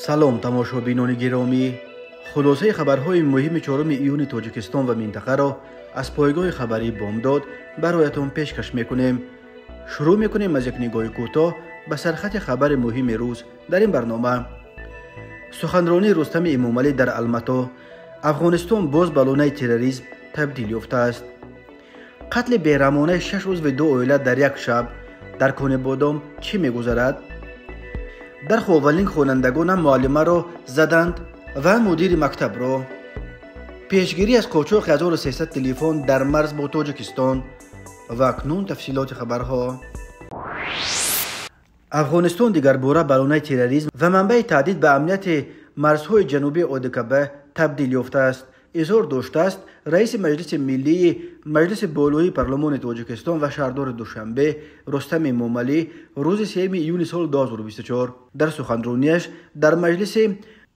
سلام تماشابینان گرامی، خلاصه خبرهای مهم 4 ایون تاجیکستان و منطقه را از پایگاه خبری بامداد برایتان پیشکش میکنیم. شروع میکنیم از یک نگاه کوتاه به سرخط خبر مهم روز در این برنامه. سخنرانی رستم امامعلی در الماتا: افغانستان باز به لانه تروریسم تبدیل یافته است. قتل بیرحمانه 6 عضو 2 عائله در یک شب در کون بادام چی میگذرد؟ در خوالینگ خوانندگان معلمه را زدند و مدیر مکتب را. پیشگیری از قاچاق 1300 تلفن در مرز با تاجیکستان. و اکنون تفصیلات خبرها. افغانستان دیگر باره به لانه تروریسم و منبع تهدید به امنیت مرزهای جنوبی آدکبه تبدیل یافته است. اظهار داشته است رئیس مجلس ملی مجلس بالای پارلمان تاجیکستان و شهردار دوشنبه رستم امامعلی روز 3 ایون سال 2024 در سخنرانیش در مجلس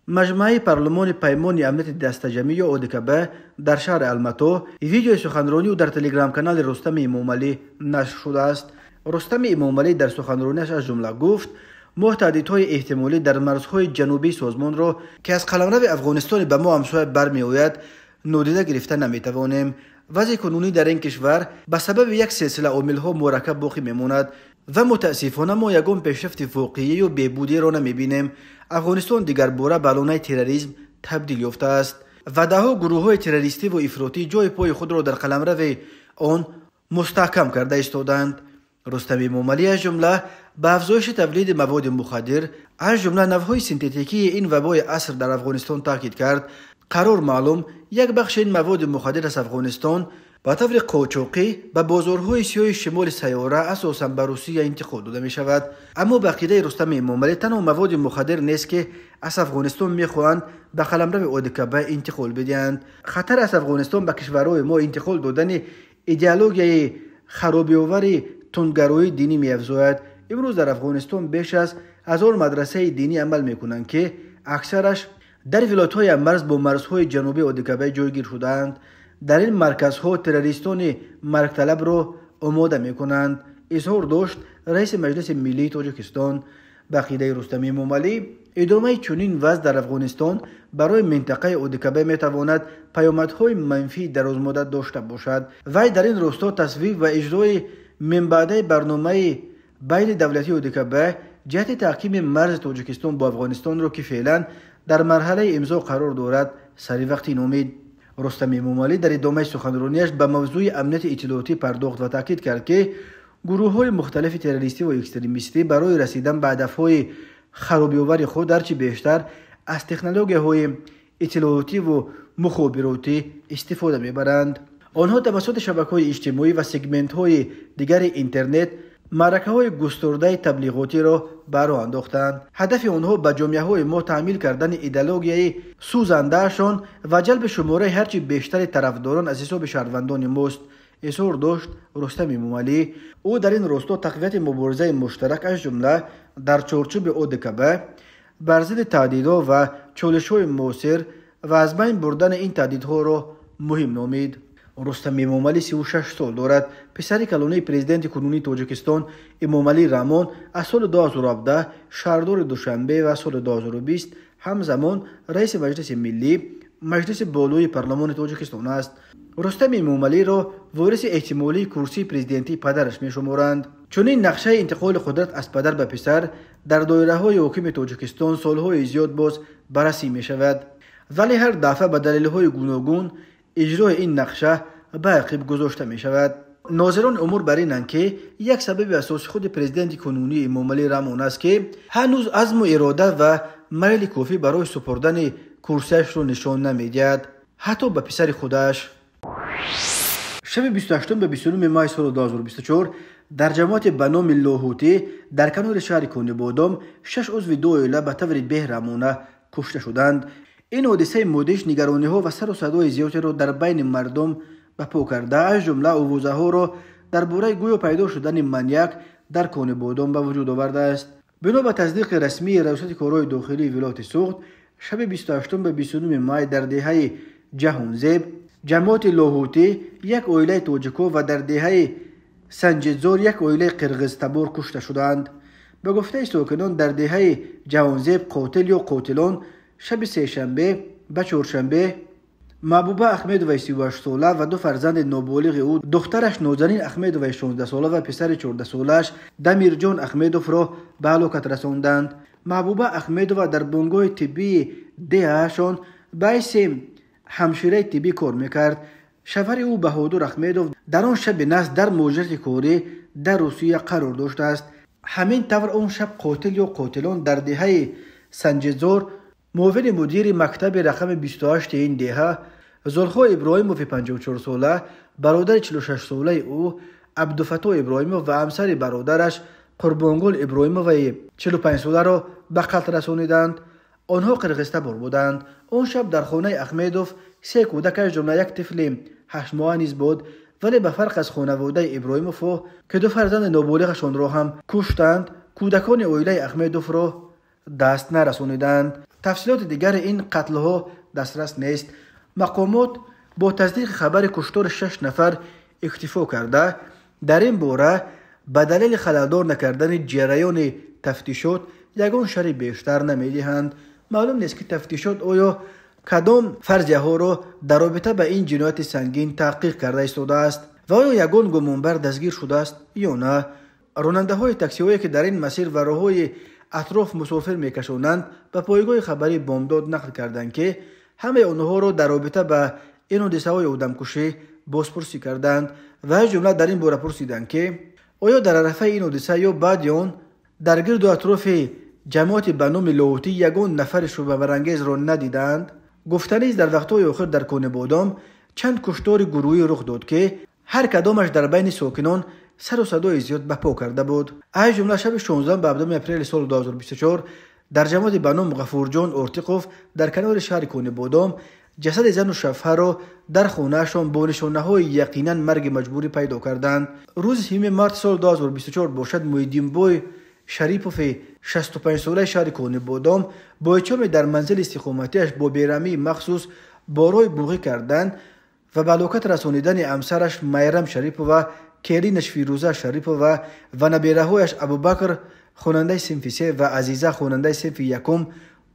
مجمع پارلمان پیمان امنیت دست جمعی آدکبه در شهر الماتا ویدیو سخنرانی او در تلگرام کانال رستم امامعلی نشر شده است. رستم امامعلی در سخنرانیش از جمله گفت: ما تهدیدهای احتمالی در مرزهای جنوبی سازمان را که از قلمرو افغانستان به ما همسایه برمیآید نادیده گرفته نمیتوانیم. وضع کنونی در این کشور به سبب یک سلسله عامل‌ها مرکب باقی میماند و متاسفانه ما یگان پیشرفت واقعی و بهبودی را نمیبینیم. افغانستان دیگر باره به لانه تروریسم تبدیل یافته است و دهها گروه‌های تروریستی و افراطی جای پای خود را در قلمرو آن مستحکم کرده ایستادند. رستم امامعلی از جمله به افزایش تولید مواد مخدر از جمله نوع‌های سنتتیکی این وبای عصر در افغانستان تاکید کرد. قرار معلوم یک بخش این مواد مخدر از افغانستان به طور قاچاقی به بازارهای سیاه شمال سیاره اساساً به روسیه انتقال داده می شود. اما به عقیده رستم امامعلی تنها مواد مخدر نیست که از افغانستان میخواهند به قلمرو آدکبه انتقال بدهند. خطر از افغانستان به کشورهای ما انتقال دادن ایدئولوژی خرابی‌آور تندگرایی دینی می‌افزاید. امروز در افغانستان بیش از 1000 مدرسه دینی عمل می‌کنند که اکثرش در ولایت‌های مرز با مرزهای جنوبی آدکبه جایگیر شده‌اند. در این مرکزها تروریستان مرگ طلب را آماده می‌کنند. اظهار داشت رئیس مجلس ملی تاجیکستان. به عقیده رستم امامعلی ادامه چنین وضع در افغانستان برای منطقه آدکبه می‌تواند پیامدهای منفی درازمدت داشته باشد. وی در این راستا تصویب و اجرای من بعد برنامه بین دولتی آدکبه جهت تحکیم مرز تاجیکستان با افغانستان را که فعلا در مرحله امضا قرار دارد سری وقتی نامید. رستم امامعلی در ادامه سخنرانیش به موضوع امنیت اطلاعاتی پرداخت و تاکید کرد که گروه‌های مختلف تروریستی و اکستریمیستی برای رسیدن به هدف‌های خرابی‌آور خود هرچه بیشتر از تکنولوژی‌های اطلاعاتی و مخابراتی استفاده می‌برند. آنها توسط شبکه‌های اجتماعی و سگمنت‌های دیگر اینترنت معرکه‌های گسترده تبلیغاتی را به راه انداختند. هدف آنها به جامعه‌های ما تحمیل کردن ایدئولوژی سوزنده‌شان و جلب شماره هرچی بیشتر طرفداران از حساب شهروندان ماست. اظهار داشت رستم امامعلی. او در این راستا تقویت مبارزه مشترک از جمله در چارچوب آدکبه بر ضد تهدیدها و چالش‌های معاصر و از بین بردن این تهدیدها را مهم نامید. رستم امامعلی 36 سال دارد. پسر کلانه پرزیدنت کنونی تاجیکستان امامعلی رحمان از سال 2017 شهردار دوشنبه و سال 2020 همزمان رئیس مجلس ملی مجلس بالای پارلمان تاجیکستان است. رستم امامعلی را وارث احتمالی کرسی پرزیدنتی پدرش می‌شمارند. چنین نقشه انتقال قدرت از پدر به پسر در دایره‌های حاکم تاجیکستان سال‌های زیاد باز بررسی می‌شود، ولی هر دفعه به دلایل‌های گوناگون اجرای این نقشه به عقب گذاشته می شود. ناظران امور بر اینند که یک سبب اساسی خود پرزیدنت کنونی امامعلی رحمان است که هنوز عزم و اراده و میل کافی برای سپردن کرسیش را نشان نمیدهد، حتی به پسر خودش. شب 28 به 29 مای سال 2024 در جماعت به نام لاهوتی در کنار شهر کون بادام 6 عضو 2 عائله به طور بیرحمانه کشته شدند. این حادثه مودش نگرانی‌ها و سر و صدای زیادی را در بین مردم به پا کرده، از جمله آوازه‌ها را درباره گویا پیدا شدن منیک در کون بادام به وجود آورده است. بنا به تصدیق رسمی ریاست کارهای داخلی ولایت سوخت، شب 28 به 29 مای در دهه جهانزیب جماعت لاهوتی یک عائله تاجیکو و در دهه سنجزار یک عائله قرغز تبار کشته شدند. به گفته ساکنان در دهه جوانزیب قاتل یا قاتلان شب سه‌شنبه به چهارشنبه محبوبه احمدوی 38 ساله و دو فرزند نابالغ او دخترش نازنین احمدوی 16 ساله و پسر 14 سالش دمیرجان احمدوف را به هلاکت رساندند. محبوبه احمدوی در بنگاه طبی دهشان باعث همشیره طبی کار میکرد. شوهر او بهادر احمدوف در آن شب نحس در مهاجرت کاری در روسیه قرار داشته است. همین طور آن شب قاتل یا قاتلان در دهه سنجزار معاون مدیر مکتب رقم 28 این دهه زلخا ابراهیموف 54 ساله، برادر 46 ساله او عبدالفتاح ابراهیموف و همسر برادرش قربانگل ابراهیموف 45 ساله را به قتل رسانیدند. آنها قرقسته بار بودند. آن شب در خانه احمدوف 3 کودک جمله یک طفل 8 ماهه نیز بود، ولی به فرق از خانواده ابراهیموف که دو فرزند نابالغشان را هم کشتند، کودکان عائله احمدوف را دست نرسانیدند. تفصیلات دیگر این قتل ها دسترس نیست. مقامات با تصدیق خبر کشتار 6 نفر اکتفا کرده در این باره به دلیل خللدار نکردن جریان تفتیشات یگان شرح بیشتر نمیدهند. معلوم نیست که تفتیشات آیا کدام فرضیه ها را در رابطه به این جنایت سنگین تحقیق کرده ایستاده است و آیا یگان گمانبر دستگیر شده است یا نه. راننده های تاکسی هایی که در این مسیر و راههای اطراف مسافر میکشانند به پایگاه خبری بامداد نقل کردند که همه آنها را در رابطه به این حادثه های آدمکشی بازپرسی کردند و از جمله در این باره پرسیدند که آیا در عرفه این حادثه یا بعد آن در گرد و اطراف جماعت به نام لاهوتی یگان نفر شبهه برانگیز را ندیدند. گفتنی است در وقتهای آخر در کون بادام چند کشتار گروهی رخ داد که هر کدامش در بین ساکنان سر و صدای زیاد به پا کرده بود. از جمله شب 16 به 17 اپریل سال 2024 در جماعت به نام غفورجان اورتیقوف در کنار شهر کون بادام جسد زن و شوهر را در خانه‌شان با نشانه‌های یقینا مرگ مجبوری پیدا کردند. روز 3 مارس سال 2024 باشد محیدین بوی شریپوف 65 ساله شهر کون بادام با اچام در منزل استقامتیش با بیرحمی مخصوص بارای بوغی کردند و به هلاکت رسانیدن همسرش میرم شریپوف و کیرینش فیروزه شریپوف و نبیره‌هایش ابوبکر خواننده صنف 3 و عزیزه خواننده صنف 1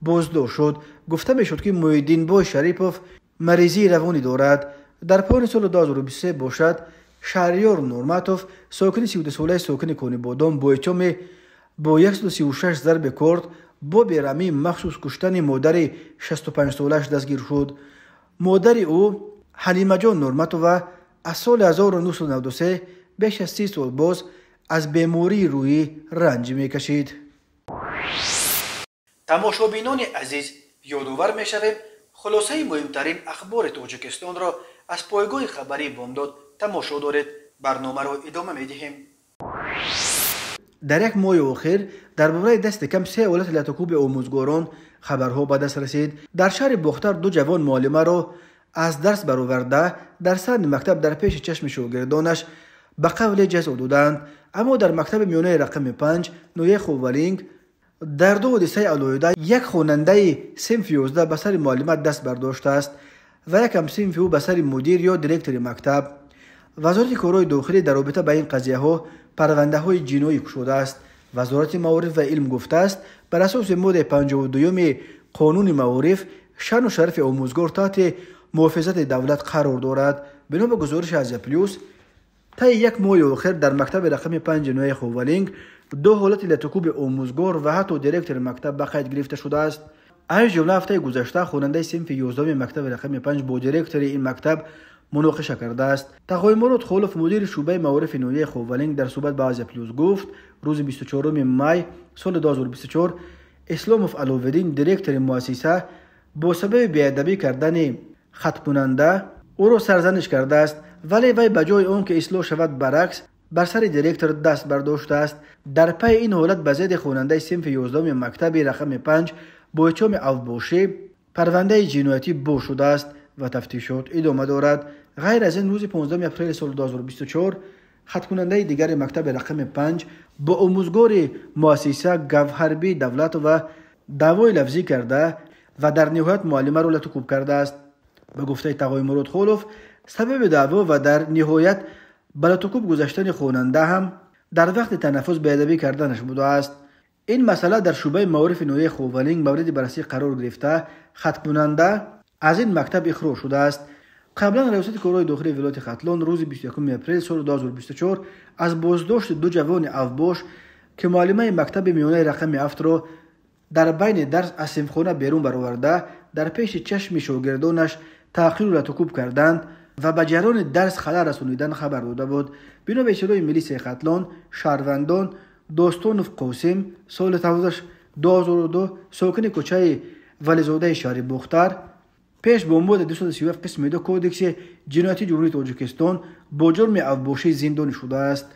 بازداشت شد. گفته میشد که محیدین بوی شریپوف مریضی روانی دارد. در پایان سال 2023 باشد شهریار نورماتوف ساکن 32 ساله ساکن کون بادام با اچام با 136 ضرب کرد با بیرحمی مخصوص کشتن مادر 65 سالش دستگیر شد. مادر او حلیمه جان نورماتوف از سال 1993 بیش از 30 سال باز از بیماری روحی رنج میکشید. تماشابینان عزیز، یادآور میشویم خلاصه مهمترین اخبار تاجیکستان را از پایگاه خبری بامداد تماشا دارید. برنامه را ادامه میدهیم. در یک ماه اخیر درباره دست کم 3 حالت لطکوب آموزگاران خبرها به دست رسید. در شهر باختر 2 جوان معلمه را از درس برآورده در سن مکتب در پیش چشم شاگردانش به قول جزا دادند. اما در مکتب میانه رقم 5 نویه خوولینگ در 2 حادثه علاوه یک خواننده صنف 11 به سر معلمه دست برداشته است و یک همصنف او به سر مدیر یا دیرکتور مکتب. وزارت کارهای داخلی در رابطه با این قضیه ها پرونده های جنایی شده است. وزارت معارف و علم گفته است بر اساس ماده 52 قانون معارف شأن و شرف آموزگار تحت محافظت دولت قرار دارد. بنا به گزارش از پلیوس طی یک ماه آخر در مکتب رقم 5 نویه خوولینگ 2 حالت لطکوب آموزگار و حتی دیرکتور مکتب به قید گرفته شده است. از جمله هفته گذشته خواننده صنف 11 مکتب رقم 5 با دیرکتور این مکتب مناقشه کرده است. تقای مراد خلف مدیر شعبه معارف نویه خوولینگ در صحبت با از پلیوس گفت روز 24 می سال 2024 اسلاموف علاوالدین دیرکتور مؤسسه با سبب بی‌ادبی کردن خط کننده او را سرزنش کرده است، ولی وی به جای آن که اصلاح شود برعکس بر سر دیرکتور دست برداشته است. در پی این حالت به ضد خواننده صنف 11 مکتب رقم 5 با اتهام اوباشی پرونده جنایتی بو شده است و تفتیشات ادامه دارد. غیر از این روز 15 اپریل سال 2024 خط کننده دیگر مکتب رقم 5 با آموزگار مؤسسه گوهربی دولت و دعوای لفظی کرده و در نهایت معلمه را لطکوب کرده است. به گفته تقای مراد خلف سبب دعوا و در نهایت به لطکوب گذاشتن خواننده هم در وقت تنفس بی‌ادبی کردنش بوده است. این مسئله در شعبه معارف نوعی خوولینگ مورد بررسی قرار گرفته، خط کننده از این مکتب اخراج شده است. قبلا ریاست کارهای داخلی ولایت ختلان روز 21 اپریل سال 2024 از بازداشت دو جوان افباش که معلمه مکتب میانه رقم 7 را در بین درس از صنفخانه بیرون برآورده در پیش چشم شاگردانش تعقیب و رتکوب کردند و به جریان درس خلل رسانیدن خبر داده بود. بنا به اطلاع ملیس ختلان، شهروندان دوستانوف قاسم سال 2002 ساکن کوچه ولیزاده شهر بختر پیش به عنوان 237 قسم 2 کودکس جنایتی جمهوری تاجیکستان با جرم افباشی زندانی شده است.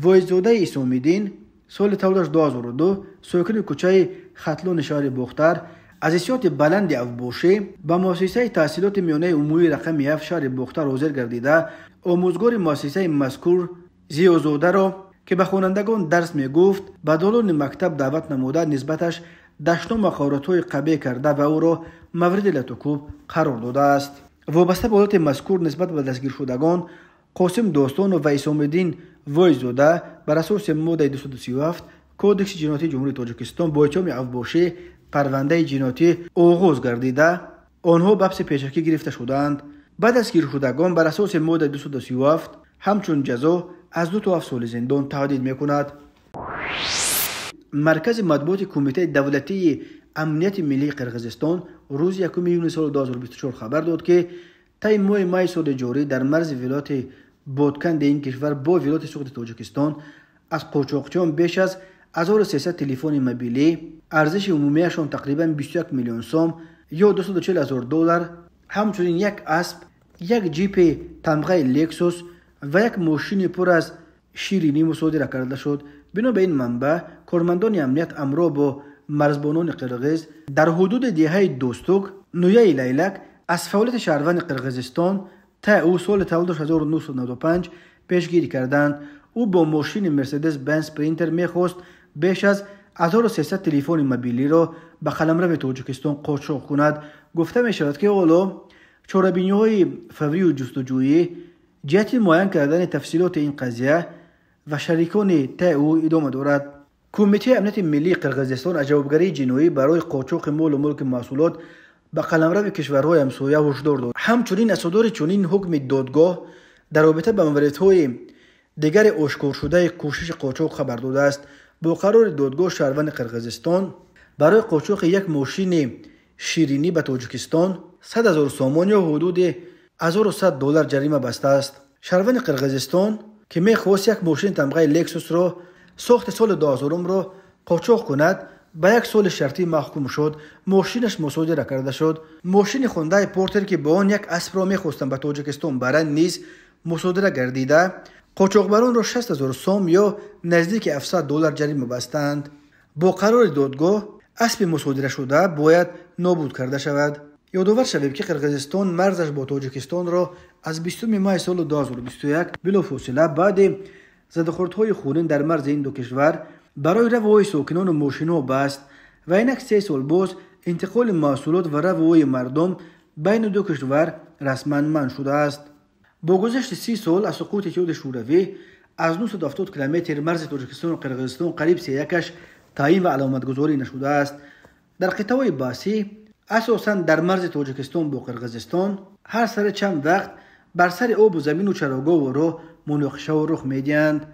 وایزاده اسامیدین سال 2002 ساکن کوچه ختلان شهر بختر از احساسات بلند افباشی به مؤسسه تحصیلات میانه عمومی رقم 7 شهر بختر حاضر گردیده آموزگار مؤسسه مذکور زیازاده را که به خوانندگان درس میگفت به دالان مکتب دعوت نموده نسبتش دشنام و خارطهای قبیه کرده و او را مورد لطکوب قرار داده است. وابسته به حالت مذکور نسبت به دستگیر شدگان قاسم دوستان و اسام‌الدین وایزاده بر اساس ماده 237 کودکس جنایتی جمهوری تاجیکستان با اتهام افباشی پرونده جنایتی آغاز گردیده آنها به حبس پیشکی گرفته شدند. بعد از گیر شدگان بر اساس ماده 237 همچون جزا از 2 تا 7 سال زندان تهدید میکند. مرکز مطبوعات کمیته دولتی امنیت ملی قرقیزستان روز 1 یونیو سال 2024 خبر داد که طی ماه می سال جاری در مرز ولایت بادکند این کشور با ولایت سقوط تاجیکستان از قاچاقچیان بیش از 1300 تلفن موبیلی ارزش عمومیشان تقریبا 21 میلیون سوم یا $240,000 همچنین یک اسب، یک جیپ تمغه لکسوس و یک ماشین پر از شیرینی مصادره کرده شد. بنا به این منبع کارمندان امنیت امرا با مرزبانان قرقیز در حدود دهه دوستوک نویه لیلک از فعالیت شهروند قرقیزستان تا او سال 1995 پیشگیری کردند. او با ماشین مرسدس بنز پرینتر میخواست بیش از 1300 تلفن موبیلی را به قلمرو تاجیکستان قاچاق کند. گفته می شود که حالا چاره‌بینی‌های فوری و جستجویی جهت معین کردن تفصیلات این قضیه و شریکان تا او ادامه دارد. کمیته امنیت ملی قرقیزستان از جوابگری جنایی برای قاچاق مال و ملک محصولات به قلمرو کشورهای همسایه هشدار داد. همچنین از صدور چنین حکم دادگاه در رابطه با موردهای دیگر آشکار شده کوشش قاچاق خبر داده است. با قرار دادگاه شهروند قرقیزستان برای قاچاق یک ماشین شیرینی به تاجیکستان 100,000 سوم یا حدود $1,100 جریمه بسته است. شهروند قرقیزستان که میخواست یک ماشین تمغه لکسوس را ساخت سال 2000 را قاچاق کند به 1 سال شرطی محکوم شد. ماشینش مصادره کرده شد. ماشین خونده پورتر که با آن یک اسب را میخواستند به تاجیکستان برند نیز مصادره گردیده قاچاقبران را 60,000 سوم یا نزدیک $700 جریمه بستند. با قرار دادگاه اسب مصادره شده باید نابود کرده شود. یادآور شویم که قرقیزستان مرزش با تاجیکستان را از 20 ماه سال 2021 بلافاصله بعد زده‌خوردهای خونین در مرز این دو کشور برای روای ساکنان و ماشین‌ها بست و اینک 3 سال باز انتقال محصولات و روای مردم بین دو کشور رسما منع شده است. با گذشت 30 سال از سقوط اتحاد شوروی از 970 کیلومتر مرز تاجیکستان و قرقیزستان قریب 3/1 تعیین و علامتگذاری نشده است. در قطعه بحثی اساساً در مرز تاجیکستان با قرقیزستان هر سر چند وقت بر سر آب و زمین و چراگاه و راه مناقشه و رخ میدهند.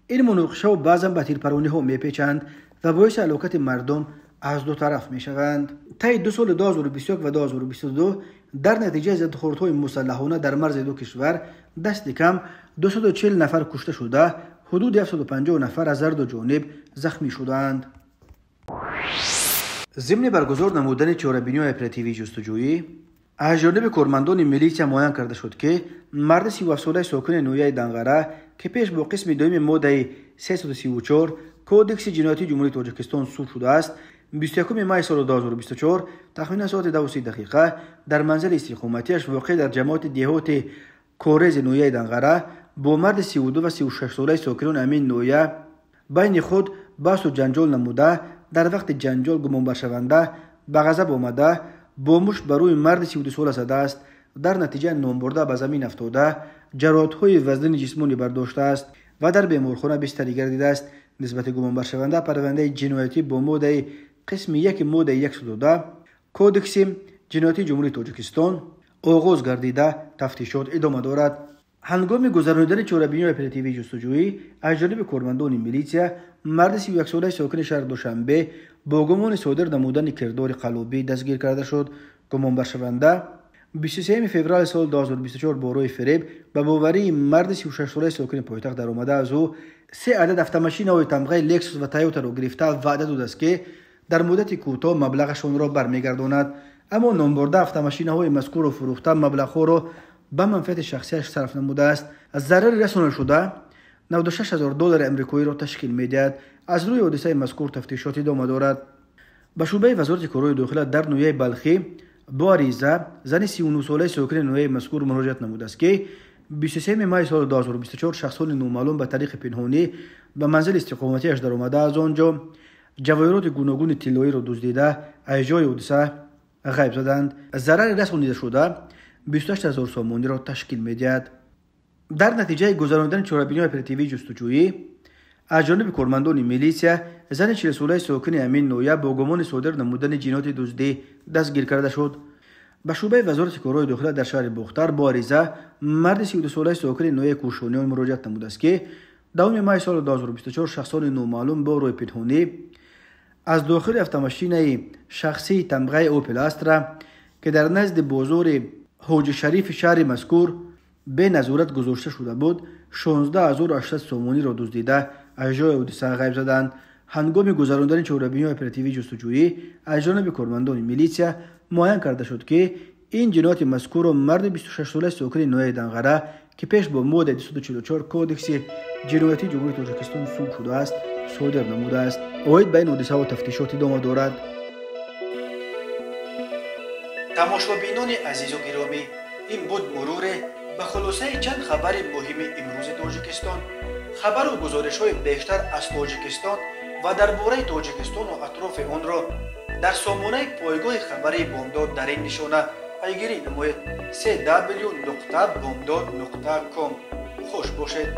این مناقشه و بعضا به تیرپرانی ها میپیچند و باعث هلاکت مردم از دو طرف میشوند. طی 2 سال 2021 و 2022 در نتیجه زده‌خوردهای مسلحانه در مرز دو کشور دست کم 240 نفر کشته شده، حدود 750 نفر از هر دو جانب زخمی شدند. ضمن برگزار نمودن چاره‌بینی‌های اپراتیوی جستجویی از جانب کارمندان میلیشیا معین کرده شد که مرد 37 ساله ساکن نویه دنغره که پیش با قسم دوم ماده 334 کودکس جنایتی جمهوری تاجیکستان سود شده است 21 ماه سال 2024 تخمین ساعت 12 در منزل استقامتیش واقع در جماعت دهات کورز نویه دنغره با مرد 32 و 36 ساله ساکنان همین نویه بین خود بحث و جنجال نموده. در وقت جنجال گمانبر شونده به غضب آمده با مشت بر روی مرد 32 ساله زده است. در نتیجه نامبرده به زمین افتاده جراحت‌های وزن جسمانی برداشته است. و در بیمارخانه بستری گردیده است. نسبت گمانبر شونده پرونده جنایتی با ماده قسم 1 ماده 112 کودکس جنایتی جمهوری تاجیکستان آغاز گردیده تفتیشات ادامه دارد. هنگام گذراندن چهاربینی اپراتیوی جستجویی از جانب کارمندان میلیسیا مرد 31 ساله ساکن شهر دوشنبه با گمان صادر نمودن کردار قلابی دستگیر کرده شد. گمانبر شونده 23 فوریه سال 2024 با روی فریب به باوری مرد 36 ساله ساکن پایتخت در آمده از او 3 عدد автомاشین های تمغه لکسوس و تایوتا را گرفته وعده داده است که در مدت کوتاه مبلغشان را برمیگرداند، اما نامبرده автомاشین های مذکور را فروخته مبلغ ها را به منفعت شخصیش صرف نموده است. از ضرر رسانده شده $96,000 امریکایی را تشکیل می‌دهد. از روی حادثه مذکور تفتیشات ادامه دارد. به شعبه وزارت کارهای داخله در نویه بلخی با عریضه زن 39 ساله ساکن نویه مذکور مراجعت نموده است که 23 می سال 2024 شخصان نامعلوم به طریق پنهانی به منزل استقامتیش در آمده از آنجا جواهرات گوناگون طلایی را دزدیده از جای حادثه غیب زدند. ضرر رسانیده شده 28,000 سامانی را تشکیل می‌دهد. در نتیجه گذراندن چهاربینی اپراتیوی جستجویی از جانب کارمندان میلیسیا زن 40 ساله ساکن امین نویه با گمان صادر نمودن جنایت دزدی دستگیر کرده شد. به شعبه وزارت کارهای داخله در شهر بختر با عریضه مرد 32 ساله ساکن نویه کوشانیان مراجعت نموده است که 2 می سال 2024 شخصان نامعلوم با روی پنهانی از داخل автомاشین شخصی تمغه اوپل استرا که در نزد بازار حاج شریف شهر مذکور به نظارت گذاشته شده بود 16,800 سامانی را دزدیده از جای حادثه غیب زدند. هنگام گذراندن چهاربینی اپراتیوی جستجویی از جانب کارمندان میلیسیا معاین کرده شد که این جنایت مذکور را مرد 26 ساله ساکن نویه دنغره که پیش با ماده 244 کودکس جنایتی جمهوری تاجیکستان صادر شده است صادر نموده است. اوید به این حادثه و تفتیشات ادامه دارد. تماشابینان عزیز و گرامی، این بود مرور به خلاصه چند خبر مهم امروز تاجیکستان. خبر و گزارش های بیشتر از تاجیکستان و درباره تاجیکستان و اطراف آن را در سامانه پایگاه خبری بامداد در این نشانه پیگیری نمایید: www.bomdad.com. خوش باشید.